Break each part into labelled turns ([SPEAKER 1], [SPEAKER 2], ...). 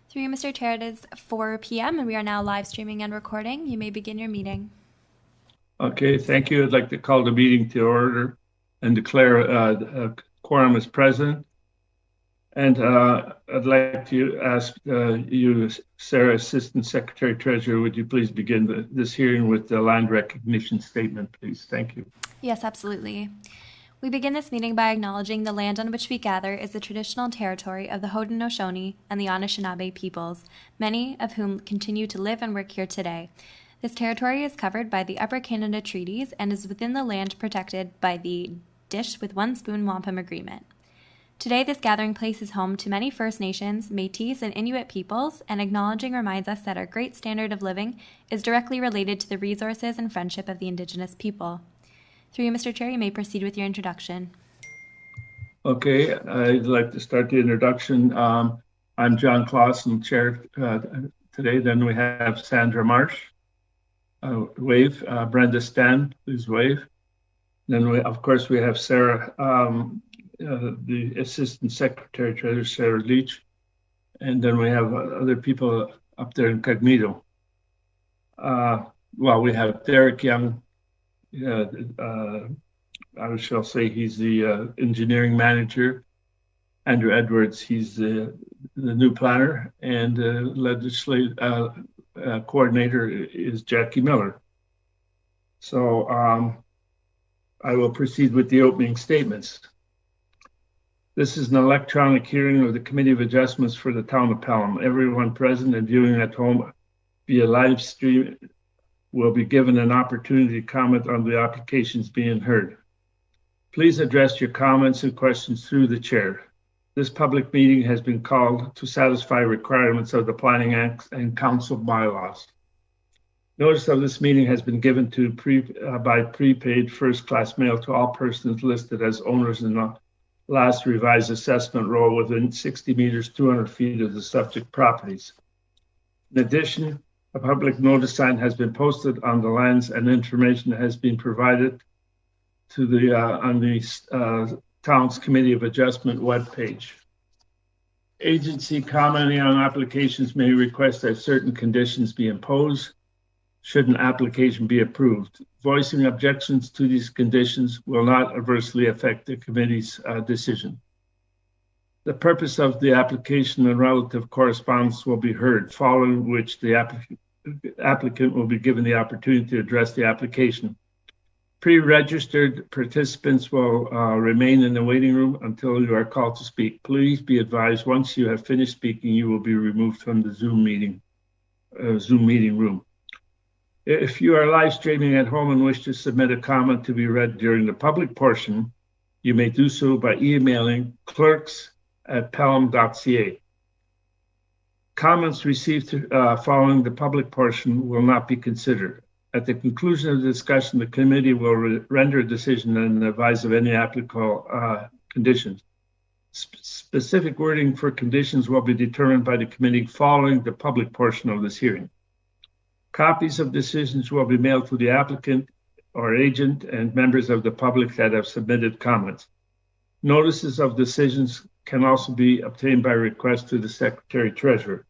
[SPEAKER 1] Through you, Mr. Chair, it is 4 p.m. and we are now live streaming and recording. You may begin your meeting.
[SPEAKER 2] Okay, thank you. I'd like to call the meeting to order and declare a quorum is present. And I'd like to ask you, Sarah, Assistant Secretary Treasurer, would you please begin this hearing with the land recognition statement, please? Thank you.
[SPEAKER 1] Yes, absolutely. We begin this meeting by acknowledging the land on which we gather is the traditional territory of the Haudenosaunee and the Anishinaabe peoples, many of whom continue to live and work here today. This territory is covered by the Upper Canada Treaties and is within the land protected by the Dish with One Spoon Wampum Agreement. Today, this gathering place is home to many First Nations, Métis, and Inuit peoples, and acknowledging reminds us that our great standard of living is directly related to the resources and friendship of the Indigenous people. Through you, Mr. Chair, you may proceed with your introduction.
[SPEAKER 2] Okay, I'd like to start the introduction. I'm John Clausen, Chair today. Then we have Sandra Marsh, wave. Brenda Stan, please wave. Then we have Sarah, the Assistant Secretary Treasurer, Sarah Leach. And then we have other people up there incognito. We have Derek Young. I shall say he's the engineering manager. Andrew Edwards, he's the new planner, and legislative coordinator is Jackie Miller. So I will proceed with the opening statements. This is an electronic hearing of the Committee of Adjustments for the Town of Pelham. Everyone present and viewing at home via live stream will be given an opportunity to comment on the applications being heard. Please address your comments and questions through the chair. This public meeting has been called to satisfy requirements of the Planning Act and Council bylaws. Notice of this meeting has been given by prepaid first-class mail to all persons listed as owners in the last revised assessment roll within 60 meters, 200 feet of the subject properties. In addition, a public notice sign has been posted on the lands and information has been provided to on the Town's Committee of Adjustment webpage. Agency commenting on applications may request that certain conditions be imposed should an application be approved. Voicing objections to these conditions will not adversely affect the committee's decision. The purpose of the application and relative correspondence will be heard, following which the applicant will be given the opportunity to address the application. Pre-registered participants will remain in the waiting room until you are called to speak. Please be advised, once you have finished speaking, you will be removed from the Zoom meeting room. If you are live streaming at home and wish to submit a comment to be read during the public portion, you may do so by emailing clerks@pelham.ca. Comments received following the public portion will not be considered. At the conclusion of the discussion, the committee will render a decision and advise of any applicable conditions. Specific wording for conditions will be determined by the committee following the public portion of this hearing. Copies of decisions will be mailed to the applicant or agent and members of the public that have submitted comments. Notices of decisions can also be obtained by request to the Secretary Treasurer.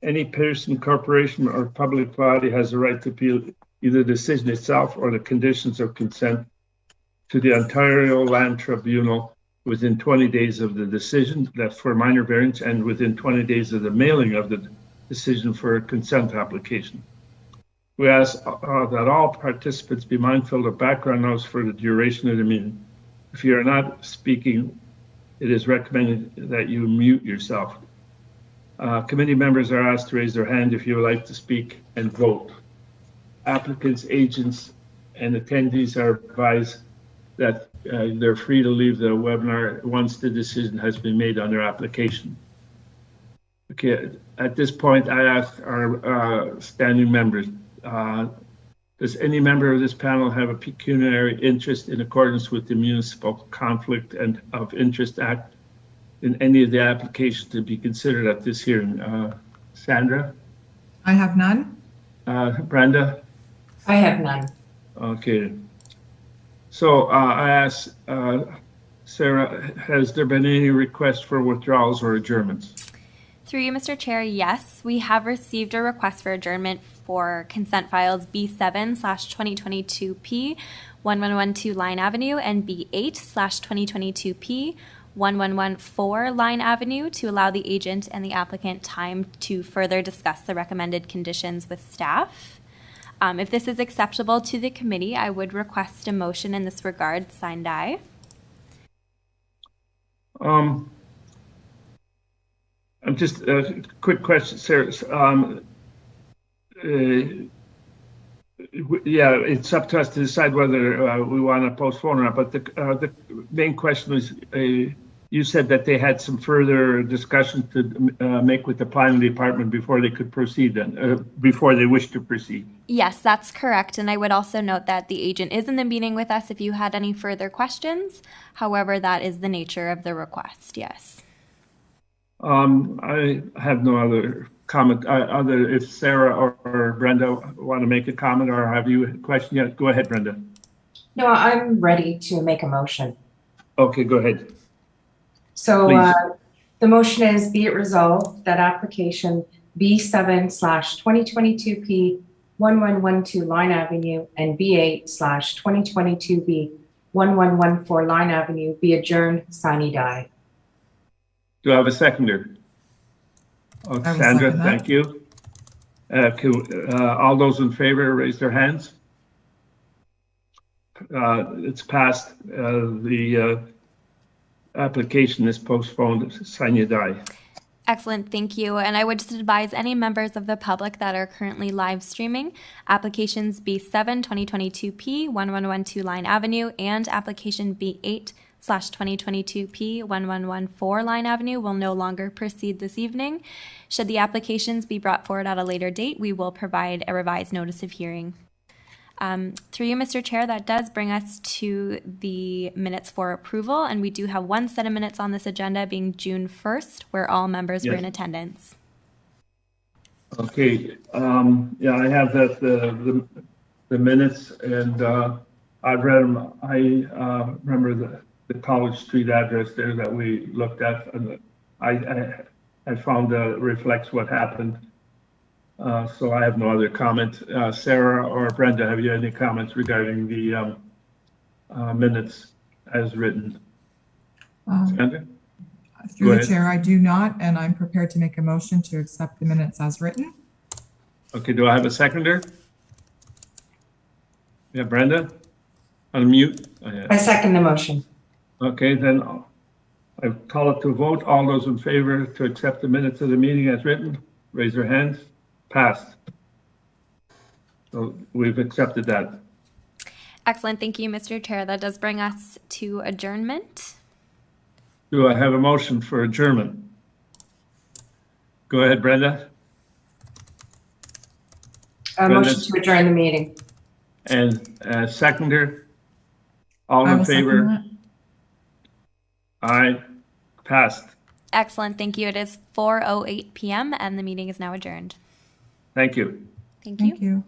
[SPEAKER 2] Any person, corporation, or public body has the right to appeal either the decision itself or the conditions of consent to the Ontario Land Tribunal within 20 days of the decision that for minor variance and within 20 days of the mailing of the decision for a consent application. We ask that all participants be mindful of background noise for the duration of the meeting. If you are not speaking, it is recommended that you mute yourself. Committee members are asked to raise their hand if you would like to speak and vote. Applicants, agents, and attendees are advised that they're free to leave the webinar once the decision has been made on their application. Okay, at this point, I ask our standing members, does any member of this panel have a pecuniary interest in accordance with the Municipal Conflict and of Interest Act in any of the applications to be considered at this hearing? Sandra?
[SPEAKER 3] I have none.
[SPEAKER 2] Brenda?
[SPEAKER 4] I have none.
[SPEAKER 2] Okay. So I ask Sarah, has there been any requests for withdrawals or adjournments?
[SPEAKER 1] Through you, Mr. Chair, yes, we have received a request for adjournment for consent files B7/2022P 1112 Line Avenue and B8/2022P 1114 Line Avenue to allow the agent and the applicant time to further discuss the recommended conditions with staff. If this is acceptable to the committee, I would request a motion in this regard, signed I.
[SPEAKER 2] I'm just a quick question, Sarah. Yeah, it's up to us to decide whether we want to postpone or not. But the main question was, you said that they had some further discussion to make with the planning department before they could proceed. Then, before they wish to proceed.
[SPEAKER 1] Yes, that's correct. And I would also note that the agent is in the meeting with us if you had any further questions. However, that is the nature of the request. Yes.
[SPEAKER 2] I have no other comment. Other if Sarah or Brenda want to make a comment, or have you a question yet? Go ahead, Brenda.
[SPEAKER 4] No, I'm ready to make a motion.
[SPEAKER 2] Okay, go ahead.
[SPEAKER 4] So the motion is, be it resolved that application B7/2022P 1112 Line Avenue and B8/2022B 1114 Line Avenue be adjourned, sine die.
[SPEAKER 2] Do I have a seconder? Oh, Sandra, thank you. All those in favor raise their hands. It's passed. The application is postponed, sine die.
[SPEAKER 1] Excellent, thank you. And I would just advise any members of the public that are currently live streaming applications B7/2022P 1112 Line Avenue and application B8/2022P 1114 Line Avenue will no longer proceed this evening. Should the applications be brought forward at a later date, we will provide a revised notice of hearing. Through you, Mr. Chair, that does bring us to the minutes for approval, and we do have one set of minutes on this agenda being June 1st, where all members were in attendance.
[SPEAKER 2] Okay, yeah, I have that the minutes, and I've read them. I remember the College Street address there that we looked at, and I found reflects what happened. So I have no other comment. Sarah or Brenda, have you any comments regarding the minutes as written?
[SPEAKER 3] Through the chair, I do not, and I'm prepared to make a motion to accept the minutes as written.
[SPEAKER 2] Okay, do I have a seconder? Yeah, Brenda, unmute.
[SPEAKER 4] I second the motion.
[SPEAKER 2] Okay, then I call it to vote. All those in favor to accept the minutes of the meeting as written, raise their hands. Passed. So we've accepted that.
[SPEAKER 1] Excellent. Thank you, Mr. Chair. That does bring us to adjournment.
[SPEAKER 2] Do I have a motion for adjournment? Go ahead, Brenda.
[SPEAKER 4] A motion to adjourn the meeting.
[SPEAKER 2] And seconder, all in favor? Aye. Passed.
[SPEAKER 1] Excellent. Thank you. It is 4:08 p.m. and the meeting is now adjourned.
[SPEAKER 2] Thank you.
[SPEAKER 1] Thank you.
[SPEAKER 3] Thank you.